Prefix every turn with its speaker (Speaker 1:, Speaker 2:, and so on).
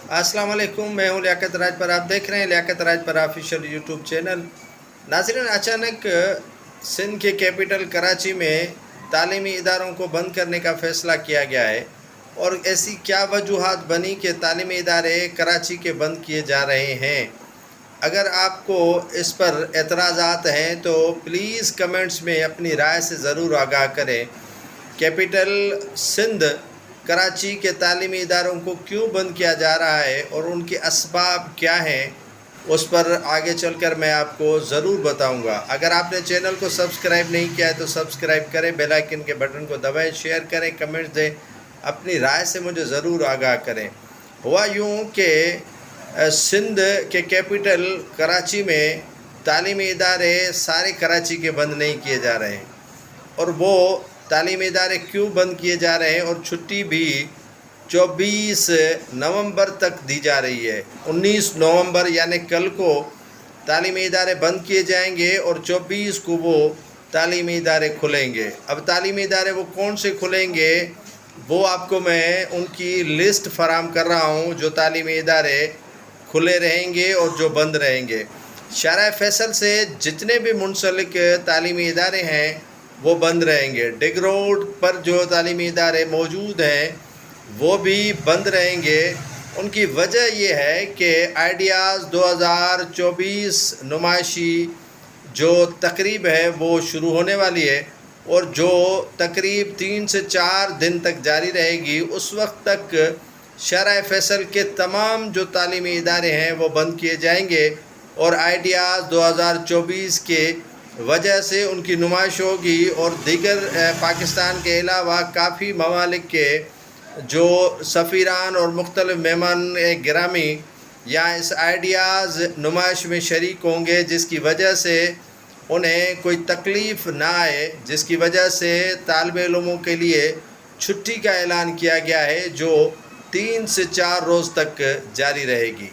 Speaker 1: अस्सलाम वालेकुम, मैं हूँ लियाकत राज पर। आप देख रहे हैं लियाकत राज पर ऑफिशियल यूट्यूब चैनल। नाज़रीन, अचानक सिंध के कैपिटल कराची में तालीमी इदारों को बंद करने का फ़ैसला किया गया है। और ऐसी क्या वजूहात बनी कि तालीमी इदारे कराची के बंद किए जा रहे हैं। अगर आपको इस पर एतराज़ात हैं तो प्लीज़ कमेंट्स में अपनी राय से ज़रूर आगाह करें। कैपिटल सिंध कराची के तालीमी इदारों को क्यों बंद किया जा रहा है और उनके असबाब क्या हैं, उस पर आगे चलकर मैं आपको ज़रूर बताऊंगा। अगर आपने चैनल को सब्सक्राइब नहीं किया है तो सब्सक्राइब करें, बेल आइकन के बटन को दबाएं, शेयर करें, कमेंट्स दें, अपनी राय से मुझे ज़रूर आगाह करें। हुआ यूँ कि सिंध के कैपिटल कराची में तालीमी इदारे सारे कराची के बंद नहीं किए जा रहे हैं। और वो तालीमी इदारे क्यों बंद किए जा रहे हैं और छुट्टी भी 24 नवंबर तक दी जा रही है। 19 नवंबर यानी कल को तालीमी इदारे बंद किए जाएंगे और 24 को वो तालीमी इदारे खुलेंगे। अब तालीमी इदारे वो कौन से खुलेंगे, वो आपको मैं उनकी लिस्ट फराहम कर रहा हूँ जो तालीमी इदारे खुले रहेंगे और जो बंद रहेंगे। शारा फैसल से जितने भी मुंसलिक तालीमी इदारे हैं वो बंद रहेंगे। डिग रोड पर जो तालीमी इदारे मौजूद हैं वो भी बंद रहेंगे। उनकी वजह ये है कि आइडियाज़ 2024 नुमाइशी जो तकरीब है वो शुरू होने वाली है और जो तकरीब 3 से 4 दिन तक जारी रहेगी। उस वक्त तक शरह फैसल के तमाम जो तालीमी इदारे हैं वो बंद किए जाएंगे और आइडियाज़ 2024 के वजह से उनकी नुमाइश होगी। और दीगर पाकिस्तान के अलावा काफ़ी ममालिक के जो सफ़ीरान और मुख्तलिफ़ मेहमान गिरामी यहाँ इस आइडियाज़ नुमाइश में शरीक होंगे, जिसकी वजह से उन्हें कोई तकलीफ़ ना आए, जिसकी वजह से तालिब इल्मों के लिए छुट्टी का ऐलान किया गया है जो 3 से 4 रोज़ तक जारी रहेगी।